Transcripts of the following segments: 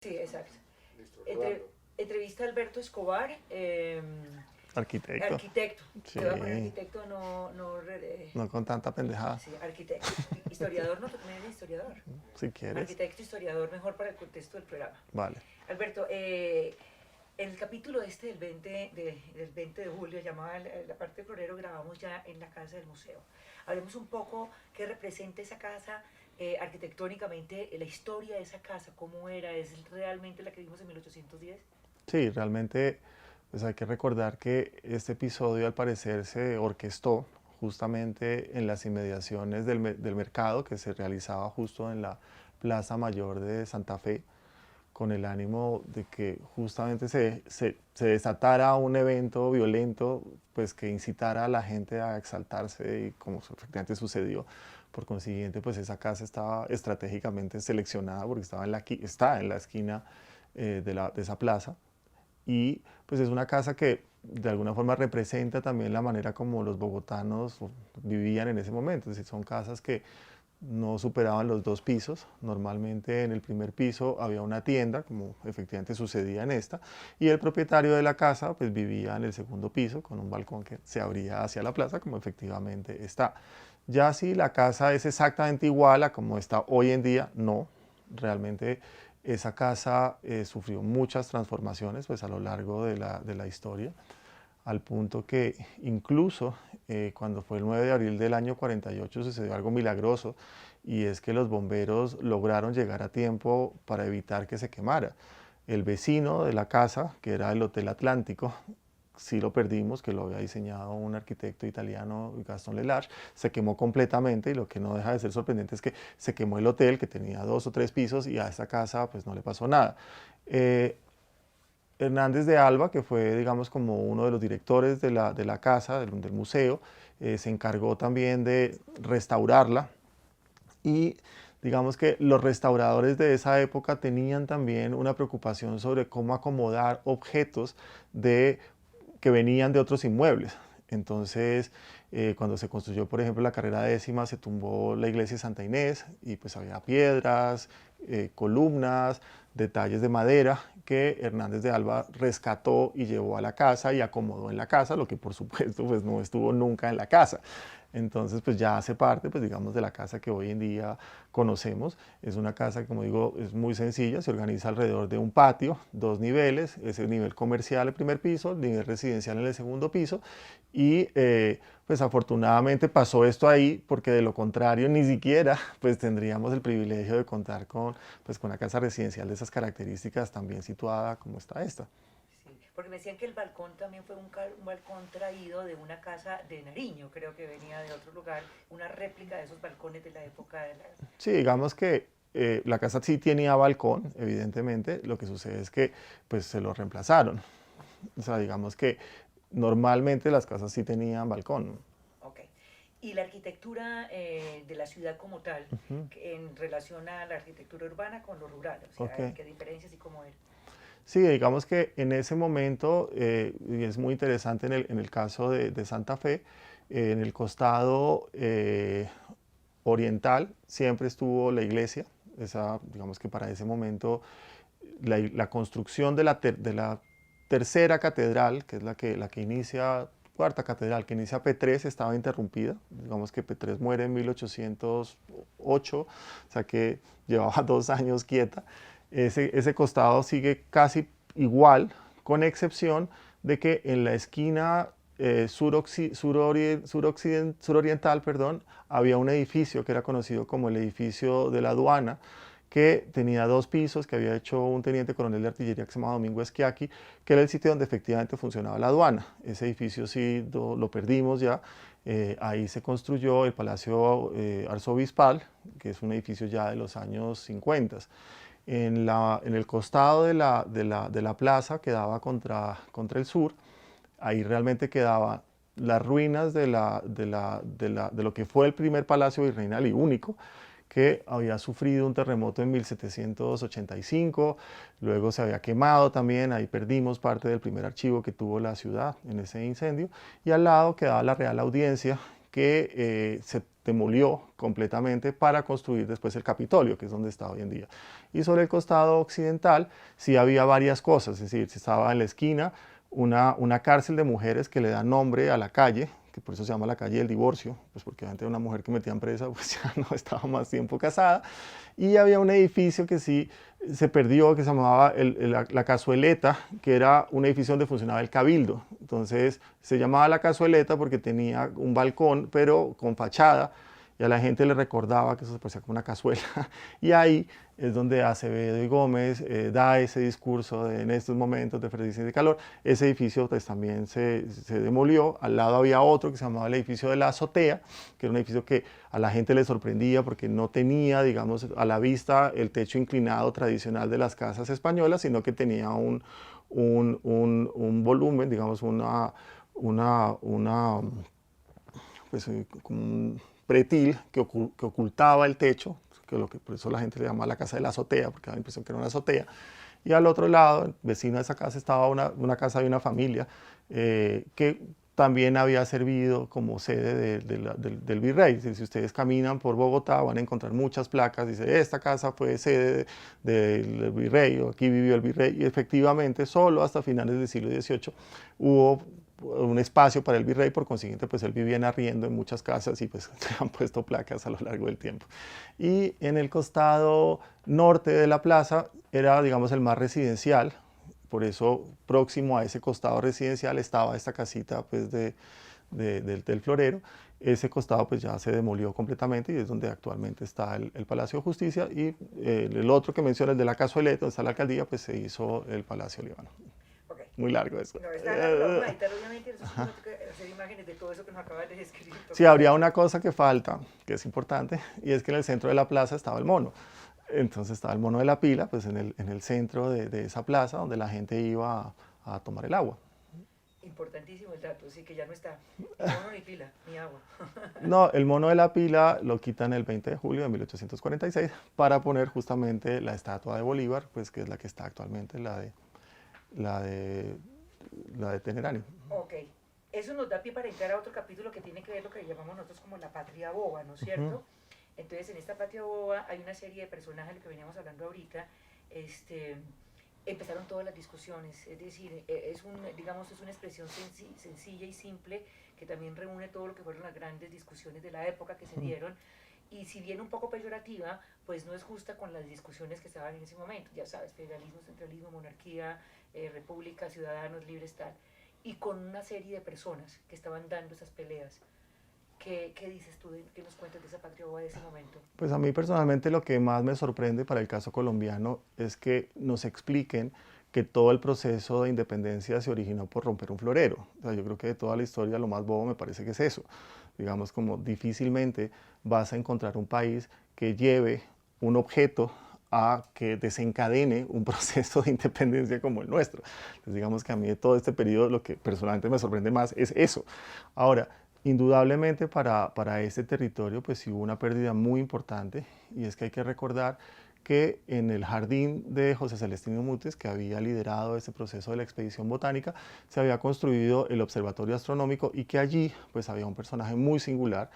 Sí, exacto. Listo, rodando. Entrevista a Alberto Escobar, Arquitecto. arquitecto. Sí, Te voy a poner arquitecto, no, no, no con tanta pendejada, sí, arquitecto. Historiador, no, tú también eres historiador. si quieres. Arquitecto, historiador, mejor para el contexto del programa. Vale. Alberto, el capítulo este del 20 de julio, llamado la parte de florero, grabamos ya en la casa del museo. Hablemos un poco qué representa esa casa arquitectónicamente, la historia de esa casa, cómo era, es realmente la que vimos en 1810. Sí, realmente pues hay que recordar que este episodio al parecer se orquestó justamente en las inmediaciones del mercado que se realizaba justo en la Plaza Mayor de Santa Fe, con el ánimo de que justamente se desatara un evento violento, pues que incitara a la gente a exaltarse, y como efectivamente sucedió. Por consiguiente, pues esa casa estaba estratégicamente seleccionada porque está en la esquina de esa plaza, y pues es una casa que de alguna forma representa también la manera como los bogotanos vivían en ese momento. Es decir, son casas que no superaban los 2 pisos. Normalmente en el primer piso había una tienda, como efectivamente sucedía en esta, y el propietario de la casa pues vivía en el segundo piso con un balcón que se abría hacia la plaza, como efectivamente está. Ya si la casa es exactamente igual a como está hoy en día, no. Realmente esa casa sufrió muchas transformaciones pues, a lo largo de la historia, al punto que incluso cuando fue el 9 de abril del año 48 sucedió algo milagroso, y es que los bomberos lograron llegar a tiempo para evitar que se quemara. El vecino de la casa, que era el Hotel Atlántico, sí lo perdimos, que lo había diseñado un arquitecto italiano, Gaston Lelarge, se quemó completamente, y lo que no deja de ser sorprendente es que se quemó el hotel, que tenía 2 o 3 pisos, y a esta casa pues no le pasó nada. Eh, Hernández de Alba, que fue, digamos, como uno de los directores de la casa, del museo, se encargó también de restaurarla, y digamos que los restauradores de esa época tenían también una preocupación sobre cómo acomodar objetos que venían de otros inmuebles. Entonces, cuando se construyó, por ejemplo, la carrera décima, se tumbó la iglesia de Santa Inés, y pues había piedras, columnas, detalles de madera que Hernández de Alba rescató y llevó a la casa y acomodó en la casa, lo que por supuesto pues no estuvo nunca en la casa. Entonces pues ya hace parte, pues digamos, de la casa que hoy en día conocemos. Es una casa que, como digo, es muy sencilla, se organiza alrededor de un patio, 2 niveles, es el nivel comercial el primer piso, el nivel residencial en el segundo piso, y pues afortunadamente pasó esto ahí, porque de lo contrario ni siquiera pues tendríamos el privilegio de contar con una casa residencial de esas características tan bien situada como está esta. Sí, porque me decían que el balcón también fue un balcón traído de una casa de Nariño, creo que venía de otro lugar, una réplica de esos balcones de la época de la... Sí, digamos que la casa sí tenía balcón, evidentemente. Lo que sucede es que pues se lo reemplazaron. O sea, digamos que normalmente las casas sí tenían balcón. Ok. Y la arquitectura de la ciudad como tal, en relación a la arquitectura urbana con lo rural, o sea, Ok. qué diferencias y cómo era. Sí, digamos que en ese momento, y es muy interesante en el caso de Santa Fe, en el costado oriental siempre estuvo la iglesia. Digamos que para ese momento la construcción de la tercera catedral, que es la que inicia, cuarta catedral, que inicia P3, estaba interrumpida. Digamos que P3 muere en 1808, o sea que llevaba 2 años quieta. Ese costado sigue casi igual, con excepción de que en la esquina suroriental, perdón, había un edificio que era conocido como el edificio de la aduana, que tenía 2 pisos, que había hecho un teniente coronel de artillería que se llamaba Domingo Esquiaqui, que era el sitio donde efectivamente funcionaba la aduana. Ese edificio sí lo perdimos ya. Ahí se construyó el Palacio Arzobispal, que es un edificio ya de los años 50. En el costado de la plaza, que daba contra el sur, ahí realmente quedaban las ruinas de lo que fue el primer palacio virreinal y único, que había sufrido un terremoto en 1785, luego se había quemado también. Ahí perdimos parte del primer archivo que tuvo la ciudad en ese incendio, y al lado quedaba la Real Audiencia, que se demolió completamente para construir después el Capitolio, que es donde está hoy en día. Y sobre el costado occidental sí había varias cosas, es decir, estaba en la esquina una cárcel de mujeres que le da nombre a la calle, que por eso se llama la calle del divorcio, pues porque antes una mujer que metían presa pues ya no estaba más tiempo casada, y había un edificio que sí se perdió, que se llamaba la Cazueleta, que era un edificio donde funcionaba el Cabildo. Entonces se llamaba la Cazueleta porque tenía un balcón, pero con fachada, y a la gente le recordaba que eso se parecía como una cazuela. Y ahí es donde Acevedo y Gómez da ese discurso de, en estos momentos de frenesi y de calor. Ese edificio pues, también se demolió. Al lado había otro que se llamaba el edificio de la Azotea, que era un edificio que a la gente le sorprendía porque no tenía, digamos, a la vista el techo inclinado tradicional de las casas españolas, sino que tenía un volumen, digamos, pues, como un pretil que ocultaba el techo, por eso la gente le llamaba la casa de la azotea, porque daba la impresión que era una azotea. Y al otro lado, vecino de esa casa, estaba una casa de una familia que también había servido como sede del virrey. Si ustedes caminan por Bogotá van a encontrar muchas placas, dice, esta casa fue sede del virrey, o aquí vivió el virrey, y efectivamente solo hasta finales del siglo XVIII hubo un espacio para el virrey, por consiguiente pues él vivía en arriendo en muchas casas y pues le han puesto placas a lo largo del tiempo. Y en el costado norte de la plaza era, digamos, el más residencial, por eso próximo a ese costado residencial estaba esta casita pues del florero. Ese costado pues ya se demolió completamente y es donde actualmente está el Palacio de Justicia, y el otro que menciona, el de la Cazueleta, donde está la alcaldía, pues se hizo el Palacio Líbano. Okay. Muy largo eso. No, está largo, obviamente eso es hacer imágenes de todo eso que nos acabas de describir. Sí, habría una cosa que falta, que es importante, y es que en el centro de la plaza estaba el mono. Entonces estaba el mono de la pila, pues en el centro de esa plaza, donde la gente iba a tomar el agua. Importantísimo el dato, sí, que ya no está. Ni mono, ni pila, ni agua. No, el mono de la pila lo quitan el 20 de julio de 1846 para poner justamente la estatua de Bolívar, pues que es la que está actualmente, la de Tenerani. Ok, eso nos da pie para entrar a otro capítulo que tiene que ver lo que llamamos nosotros como la patria boba, ¿no es cierto? Entonces, en esta patria boba hay una serie de personajes de los que veníamos hablando ahorita. Empezaron todas las discusiones, es decir, digamos, es una expresión sencilla y simple que también reúne todo lo que fueron las grandes discusiones de la época que se dieron, y si bien un poco peyorativa, pues no es justa con las discusiones que estaban en ese momento, ya sabes, federalismo, centralismo, monarquía, república, ciudadanos, libres, tal, y con una serie de personas que estaban dando esas peleas. ¿Qué dices tú? ¿Qué nos cuentas de esa patria boba de ese momento? Pues a mí personalmente lo que más me sorprende para el caso colombiano es que nos expliquen que todo el proceso de independencia se originó por romper un florero. O sea, yo creo que de toda la historia lo más bobo me parece que es eso. Digamos, como difícilmente vas a encontrar un país que lleve un objeto a que desencadene un proceso de independencia como el nuestro. Entonces digamos que a mí de todo este periodo lo que personalmente me sorprende más es eso. Ahora, indudablemente para este territorio pues sí hubo una pérdida muy importante, y es que hay que recordar que en el jardín de José Celestino Mutes, que había liderado este proceso de la expedición botánica, se había construido el observatorio astronómico, y que allí pues había un personaje muy singular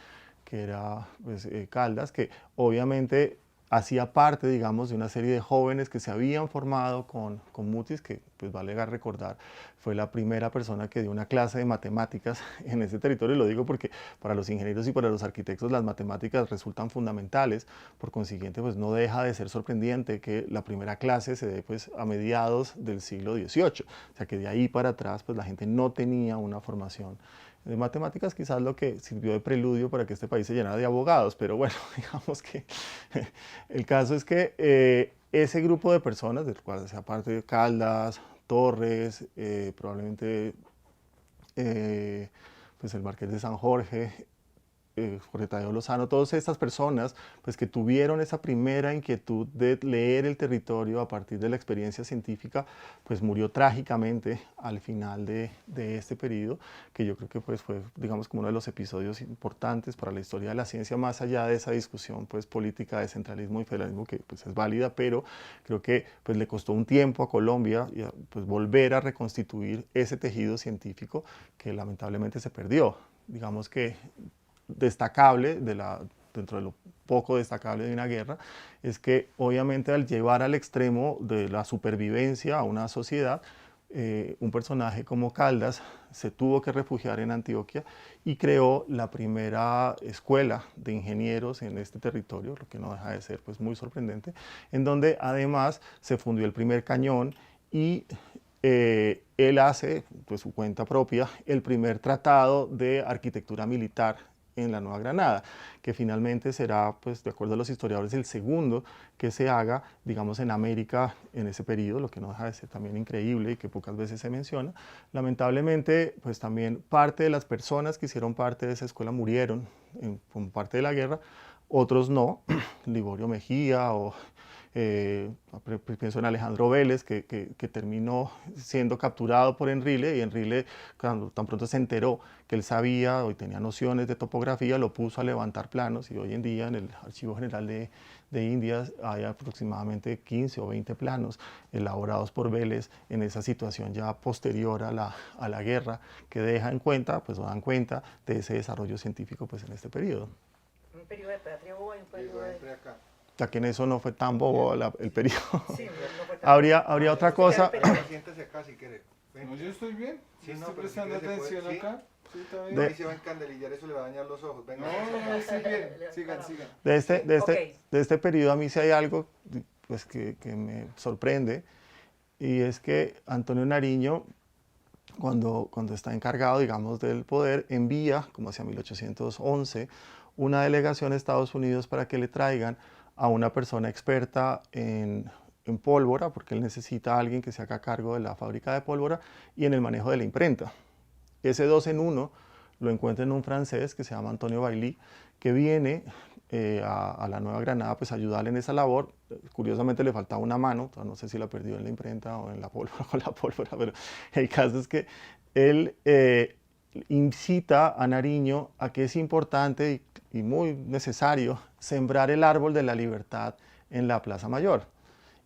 que era pues, Caldas, que obviamente hacía parte, digamos, de una serie de jóvenes que se habían formado con Mutis, que pues vale recordar, fue la primera persona que dio una clase de matemáticas en ese territorio, y lo digo porque para los ingenieros y para los arquitectos las matemáticas resultan fundamentales, por consiguiente pues no deja de ser sorprendente que la primera clase se dé pues a mediados del siglo XVIII, o sea que de ahí para atrás pues la gente no tenía una formación de matemáticas, quizás lo que sirvió de preludio para que este país se llenara de abogados, pero bueno, digamos que el caso es que ese grupo de personas, del cual sea parte de Caldas, Torres, probablemente pues el Marqués de San Jorge, Jorge Tadeo Lozano, todas estas personas pues, que tuvieron esa primera inquietud de leer el territorio a partir de la experiencia científica, pues murió trágicamente al final de este periodo, que yo creo que pues, fue, digamos, como uno de los episodios importantes para la historia de la ciencia, más allá de esa discusión pues, política de centralismo y federalismo, que pues, es válida, pero creo que pues, le costó un tiempo a Colombia pues, volver a reconstituir ese tejido científico que lamentablemente se perdió. Digamos que destacable dentro de lo poco destacable de una guerra, es que obviamente al llevar al extremo de la supervivencia a una sociedad, un personaje como Caldas se tuvo que refugiar en Antioquia y creó la primera escuela de ingenieros en este territorio, lo que no deja de ser pues muy sorprendente, en donde además se fundió el primer cañón y él hace, pues su cuenta propia, el primer tratado de arquitectura militar en la Nueva Granada, que finalmente será, pues de acuerdo a los historiadores, el segundo que se haga, digamos, en América en ese periodo, lo que no deja de ser también increíble y que pocas veces se menciona. Lamentablemente, pues también parte de las personas que hicieron parte de esa escuela murieron como parte de la guerra, otros no, Liborio Mejía o pienso en Alejandro Vélez, que terminó siendo capturado por Enrile, y Enrile, cuando tan pronto se enteró que él sabía y tenía nociones de topografía, lo puso a levantar planos, y hoy en día en el Archivo General de Indias hay aproximadamente 15 o 20 planos elaborados por Vélez en esa situación ya posterior a la guerra, que dejan cuenta, pues o dan cuenta de ese desarrollo científico pues en este periodo. Un periodo de patria boba y un periodo de... Ya que en eso no fue tan bobo el periodo. Sí, no fue tan Habría otra cosa. Siéntese acá si quiere. No, yo estoy bien. Sí, Yo no, estoy pero si prestando quiere se puede- atención sí. acá. Sí, está bien. No, y se va a encandelillar, eso le va a dañar los ojos. Venga, No, estoy bien. Sigan, sigan. De este periodo a mí sí hay algo pues, que me sorprende, y es que Antonio Nariño, cuando está encargado, digamos, del poder, envía, como hacia 1811, una delegación a Estados Unidos para que le traigan a una persona experta en pólvora, porque él necesita a alguien que se haga cargo de la fábrica de pólvora y en el manejo de la imprenta. Ese 2 en 1 lo encuentra en un francés que se llama Antonio Bailly, que viene a la Nueva Granada pues a ayudarle en esa labor. Curiosamente le faltaba una mano, no sé si la perdió en la imprenta o en la pólvora, con la pólvora, pero el caso es que él incita a Nariño a que es importante y muy necesario sembrar el árbol de la libertad en la Plaza Mayor.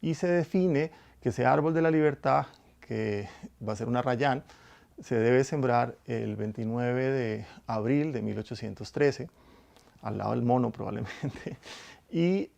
Y se define que ese árbol de la libertad, que va a ser una rayán, se debe sembrar el 29 de abril de 1813, al lado del mono probablemente, y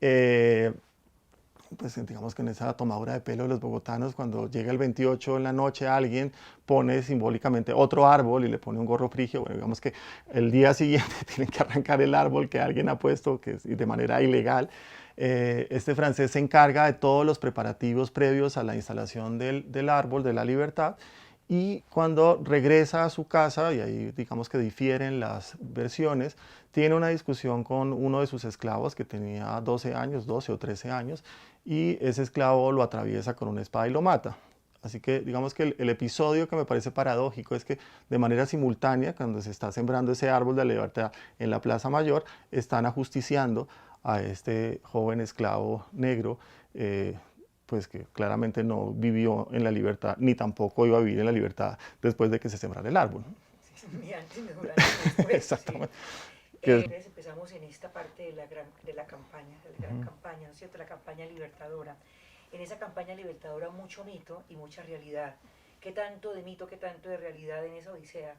pues digamos que en esa tomadura de pelo de los bogotanos, cuando llega el 28 en la noche, alguien pone simbólicamente otro árbol y le pone un gorro frigio. Bueno, digamos que el día siguiente tienen que arrancar el árbol que alguien ha puesto que es de manera ilegal. Este francés se encarga de todos los preparativos previos a la instalación del árbol de la libertad, y cuando regresa a su casa, y ahí digamos que difieren las versiones, tiene una discusión con uno de sus esclavos que tenía 12 años, 12 o 13 años, y ese esclavo lo atraviesa con una espada y lo mata. Así que digamos que el episodio que me parece paradójico es que de manera simultánea, cuando se está sembrando ese árbol de la libertad en la Plaza Mayor, están ajusticiando a este joven esclavo negro, pues que claramente no vivió en la libertad, ni tampoco iba a vivir en la libertad después de que se sembrara el árbol. Ni antes ni durante ni después. Exactamente. Sí. Entonces empezamos en esta parte de la campaña, de la gran campaña, ¿no es cierto? La campaña libertadora. En esa campaña libertadora mucho mito y mucha realidad. ¿Qué tanto de mito, qué tanto de realidad en esa odisea?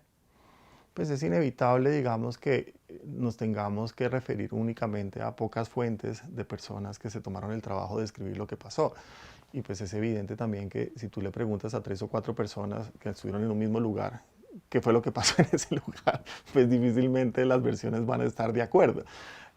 Pues es inevitable, digamos, que nos tengamos que referir únicamente a pocas fuentes de personas que se tomaron el trabajo de escribir lo que pasó. Y pues es evidente también que si tú le preguntas a 3 o 4 personas que estuvieron en un mismo lugar, qué fue lo que pasó en ese lugar, pues difícilmente las versiones van a estar de acuerdo.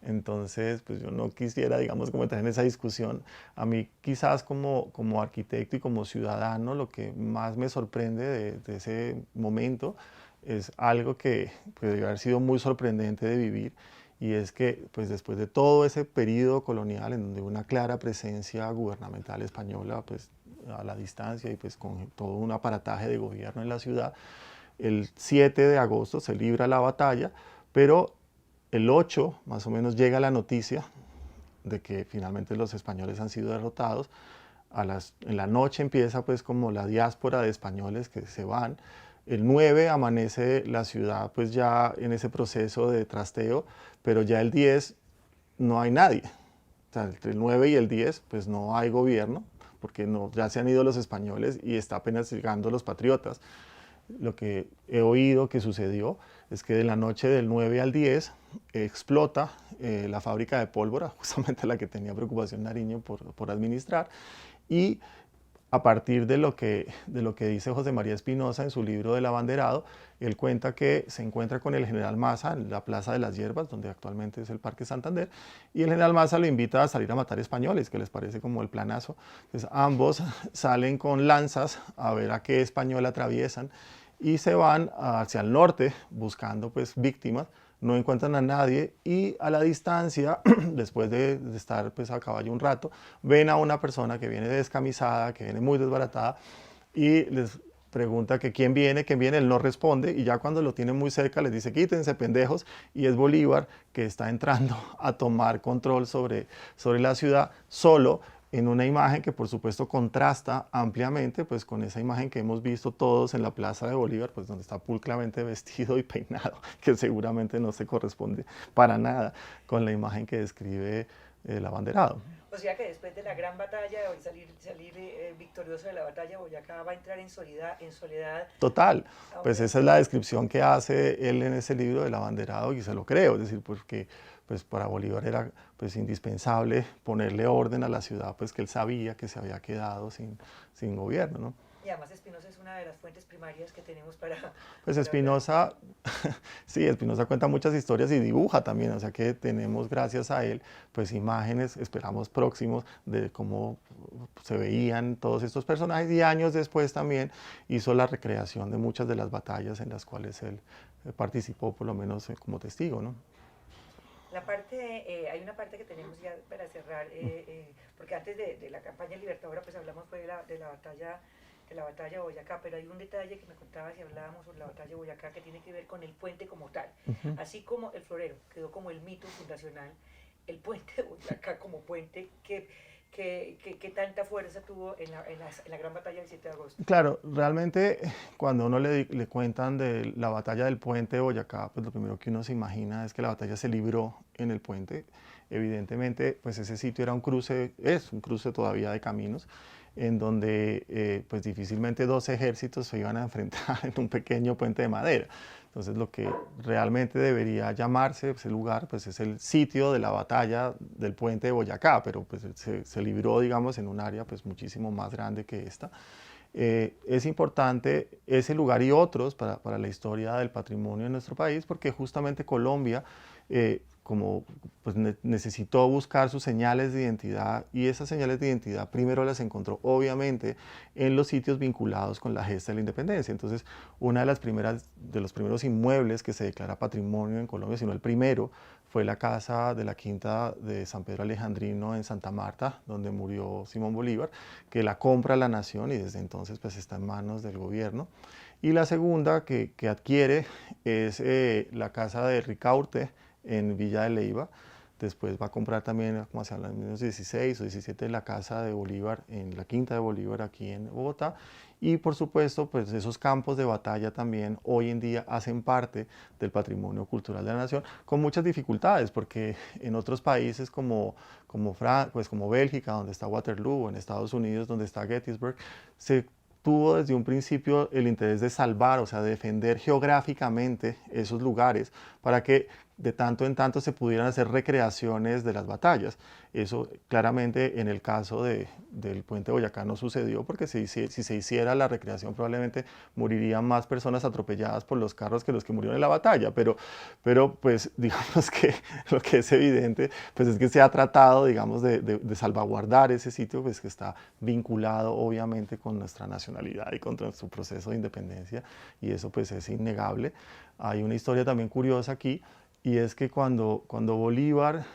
Entonces, pues yo no quisiera, digamos, como entrar en esa discusión. A mí quizás como arquitecto y como ciudadano, lo que más me sorprende de ese momento es algo que puede haber sido muy sorprendente de vivir, y es que pues después de todo ese periodo colonial en donde hubo una clara presencia gubernamental española pues a la distancia y pues con todo un aparataje de gobierno en la ciudad, el 7 de agosto se libra la batalla, pero el 8 más o menos llega la noticia de que finalmente los españoles han sido derrotados. En la noche empieza pues como la diáspora de españoles que se van. El 9 amanece la ciudad pues ya en ese proceso de trasteo, pero ya el 10 no hay nadie. O sea, entre el 9 y el 10 pues no hay gobierno, porque no, ya se han ido los españoles y está apenas llegando los patriotas. lo que he oído que sucedió es que de la noche del 9 al 10 explota la fábrica de pólvora, justamente la que tenía preocupación Nariño por administrar, y a partir de lo que dice José María Espinosa en su libro del abanderado, él cuenta que se encuentra con el general Maza en la Plaza de las Hierbas, donde actualmente es el Parque Santander, y el general Maza lo invita a salir a matar españoles, que les parece como el planazo. Entonces ambos salen con lanzas a ver a qué español atraviesan y se van hacia el norte buscando pues víctimas. No encuentran a nadie y a la distancia, después de estar pues a caballo un rato, ven a una persona que viene descamisada, que viene muy desbaratada y les pregunta que quién viene, él no responde y ya cuando lo tienen muy cerca les dice quítense pendejos y es Bolívar que está entrando a tomar control sobre la ciudad solo, en una imagen que por supuesto contrasta ampliamente pues con esa imagen que hemos visto todos en la Plaza de Bolívar, pues donde está pulcramente vestido y peinado, que seguramente no se corresponde para nada con la imagen que describe el abanderado. O sea que después de la gran batalla, de salir victorioso de la batalla, Boyacá va a entrar en soledad. Total, pues esa es la descripción que hace él en ese libro del abanderado y se lo creo, es decir, porque pues para Bolívar era pues indispensable ponerle orden a la ciudad, pues que él sabía que se había quedado sin gobierno, ¿no? Y además Espinosa es una de las fuentes primarias que tenemos para... Pues Espinosa, sí, Espinosa cuenta muchas historias y dibuja también, o sea que tenemos gracias a él pues imágenes, esperamos próximos, de cómo se veían todos estos personajes y años después también hizo la recreación de muchas de las batallas en las cuales él participó, por lo menos como testigo, ¿no? Hay una parte que tenemos ya para cerrar, porque antes de la campaña libertadora pues hablamos fue de la batalla de Boyacá, pero hay un detalle que me contabas y hablábamos sobre la batalla de Boyacá que tiene que ver con el puente como tal. Así como el Florero quedó como el mito fundacional, el puente de Boyacá como puente que tanta fuerza tuvo en la gran batalla del 7 de agosto. Claro, realmente cuando uno le cuentan de la batalla del puente de Boyacá, pues lo primero que uno se imagina es que la batalla se libró en el puente. Evidentemente, pues ese sitio era es un cruce todavía de caminos, en donde pues difícilmente dos ejércitos se iban a enfrentar en un pequeño puente de madera. Entonces lo que realmente debería llamarse ese lugar pues es el sitio de la batalla del puente de Boyacá, pero pues se libró digamos en un área pues muchísimo más grande que esta. Es importante ese lugar y otros para la historia del patrimonio de nuestro país porque justamente Colombia como pues necesitó buscar sus señales de identidad y esas señales de identidad primero las encontró obviamente en los sitios vinculados con la gesta de la independencia. Entonces una de los primeros inmuebles que se declara patrimonio en Colombia, sino el primero, fue la casa de la Quinta de San Pedro Alejandrino en Santa Marta, donde murió Simón Bolívar, que la compra la nación y desde entonces pues está en manos del gobierno. Y la segunda que adquiere es la casa de Ricaurte en Villa de Leyva. Después va a comprar también, como hacia los años 16 o 17, la casa de Bolívar en la Quinta de Bolívar aquí en Bogotá. Y por supuesto, pues esos campos de batalla también hoy en día hacen parte del patrimonio cultural de la nación, con muchas dificultades, porque en otros países como Bélgica, donde está Waterloo, o en Estados Unidos, donde está Gettysburg, se tuvo desde un principio el interés de salvar, o sea, de defender geográficamente esos lugares para que de tanto en tanto se pudieran hacer recreaciones de las batallas. Eso claramente en el caso del puente de Boyacá no sucedió porque si se hiciera la recreación probablemente morirían más personas atropelladas por los carros que los que murieron en la batalla, pero pues digamos que lo que es evidente pues es que se ha tratado digamos de salvaguardar ese sitio pues que está vinculado obviamente con nuestra nacionalidad y con nuestro proceso de independencia y eso pues es innegable. Hay una historia también curiosa aquí y es que cuando Bolívar,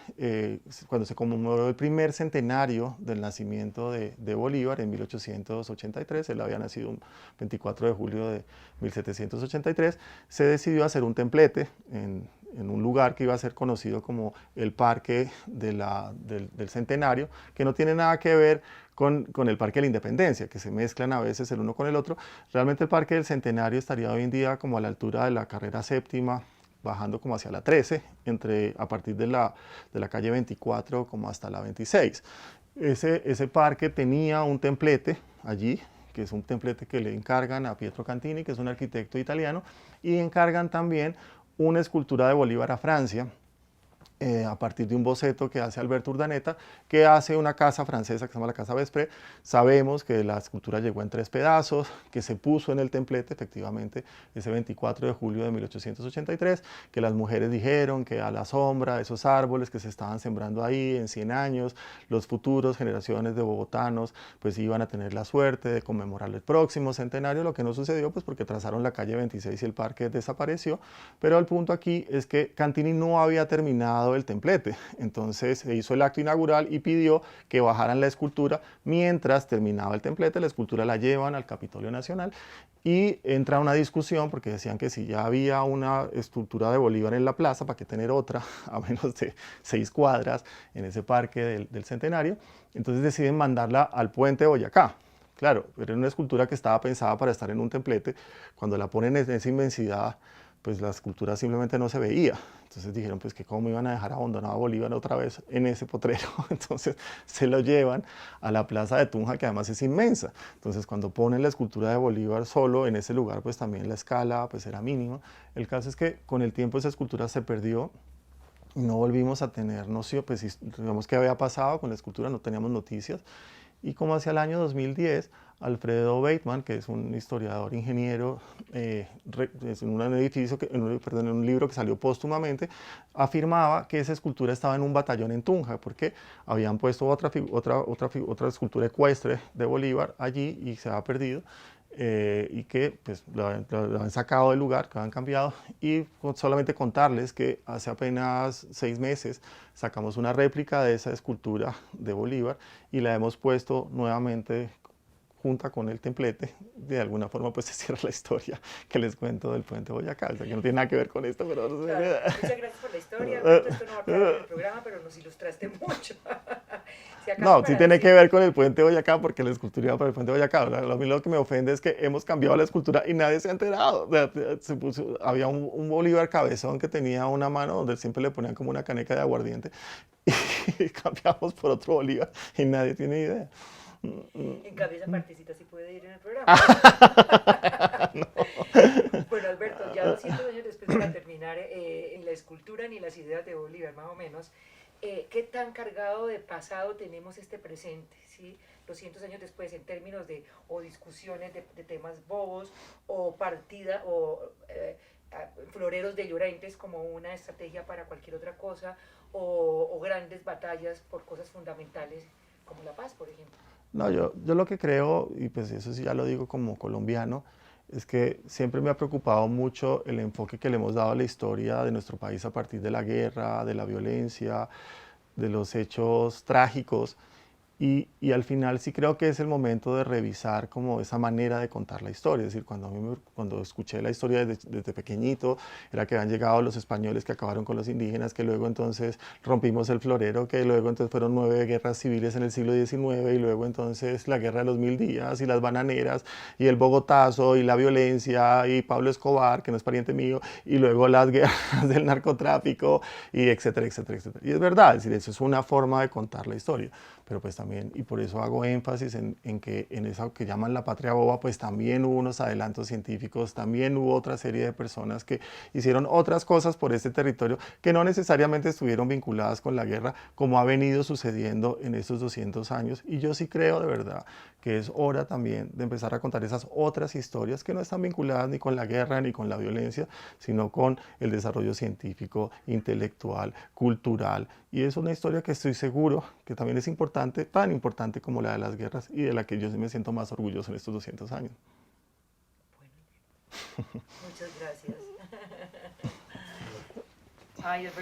cuando se conmemoró el primer centenario del nacimiento de Bolívar en 1883, él había nacido un 24 de julio de 1783, se decidió hacer un templete en un lugar que iba a ser conocido como el Parque del Centenario, que no tiene nada que ver con el Parque de la Independencia, que se mezclan a veces el uno con el otro. Realmente el Parque del Centenario estaría hoy en día como a la altura de la carrera séptima, bajando como hacia la 13, a partir de la calle 24 como hasta la 26. Ese parque tenía un templete allí que es un templete que le encargan a Pietro Cantini, que es un arquitecto italiano, y encargan también una escultura de Bolívar a Francia, a partir de un boceto que hace Alberto Urdaneta, que hace una casa francesa que se llama la Casa Vespré. Sabemos que la escultura llegó en 3 pedazos, que se puso en el templete, efectivamente, ese 24 de julio de 1883, que las mujeres dijeron que a la sombra de esos árboles que se estaban sembrando ahí en 100 años, los futuros generaciones de bogotanos pues iban a tener la suerte de conmemorar el próximo centenario, lo que no sucedió pues porque trazaron la calle 26 y el parque desapareció, pero el punto aquí es que Cantini no había terminado el templete, entonces se hizo el acto inaugural y pidió que bajaran la escultura mientras terminaba el templete. La escultura la llevan al Capitolio Nacional y entra una discusión porque decían que si ya había una escultura de Bolívar en la plaza, ¿para qué tener otra a menos de 6 cuadras en ese parque del centenario? Entonces deciden mandarla al puente de Boyacá. Claro, era una escultura que estaba pensada para estar en un templete. Cuando la ponen en esa inmensidad, pues la escultura simplemente no se veía. Entonces dijeron pues que cómo iban a dejar abandonado a Bolívar otra vez en ese potrero. Entonces se lo llevan a la plaza de Tunja, que además es inmensa. Entonces cuando ponen la escultura de Bolívar solo en ese lugar, pues también la escala pues era mínima. El caso es que con el tiempo esa escultura se perdió y no volvimos a tener noción, pues digamos qué había pasado con la escultura, no teníamos noticias. Y como hacia el año 2010, Alfredo Bateman, que es un historiador, ingeniero, en un libro que salió póstumamente, afirmaba que esa escultura estaba en un batallón en Tunja, porque habían puesto otra escultura ecuestre de Bolívar allí y se había perdido. Y que pues lo han sacado del lugar, que lo han cambiado, y solamente contarles que hace apenas 6 meses sacamos una réplica de esa escultura de Bolívar y la hemos puesto nuevamente junta con el templete. De alguna forma pues se cierra la historia que les cuento del puente Boyacá, o sea, que no tiene nada que ver con esto, pero no sé. Claro, muchas gracias por la historia. Esto no va a quedar en el programa, pero nos ilustraste mucho. No, sí tiene que ver con el puente Boyacá, porque la escultura iba para el puente Boyacá. Lo que me ofende es que hemos cambiado la escultura y nadie se ha enterado. O sea, había un Bolívar cabezón que tenía una mano donde siempre le ponían como una caneca de aguardiente y cambiamos por otro Bolívar y nadie tiene idea. En cambio, esa partecita sí puede ir en el programa. No. Bueno, Alberto, ya 200 años después, para terminar, en la escultura ni las ideas de Bolívar, más o menos, ¿qué tan cargado de pasado tenemos este presente? ¿Sí? 200 años después, en términos de o discusiones de temas bobos, o partida, o floreros de Llorentes como una estrategia para cualquier otra cosa, o grandes batallas por cosas fundamentales como la paz, por ejemplo. No, yo lo que creo, y pues eso sí ya lo digo como colombiano, es que siempre me ha preocupado mucho el enfoque que le hemos dado a la historia de nuestro país a partir de la guerra, de la violencia, de los hechos trágicos. Y al final sí creo que es el momento de revisar como esa manera de contar la historia. Es decir, cuando escuché la historia desde pequeñito, era que habían llegado los españoles que acabaron con los indígenas, que luego entonces rompimos el florero, que luego entonces fueron 9 guerras civiles en el siglo XIX, y luego entonces la guerra de los 1000 días, y las bananeras, y el Bogotazo, y la violencia, y Pablo Escobar, que no es pariente mío, y luego las guerras del narcotráfico, y etcétera, etcétera, etcétera. Y es verdad, es decir, eso es una forma de contar la historia. Pero pues también, y por eso hago énfasis en que en eso que llaman la patria boba, pues también hubo unos adelantos científicos, también hubo otra serie de personas que hicieron otras cosas por este territorio que no necesariamente estuvieron vinculadas con la guerra, como ha venido sucediendo en estos 200 años. Y yo sí creo de verdad que es hora también de empezar a contar esas otras historias que no están vinculadas ni con la guerra ni con la violencia, sino con el desarrollo científico, intelectual, cultural. Y es una historia que estoy seguro que también es importante, tan importante como la de las guerras, y de la que yo sí me siento más orgulloso en estos 200 años. Bueno, muchas gracias. Ay, Alberto.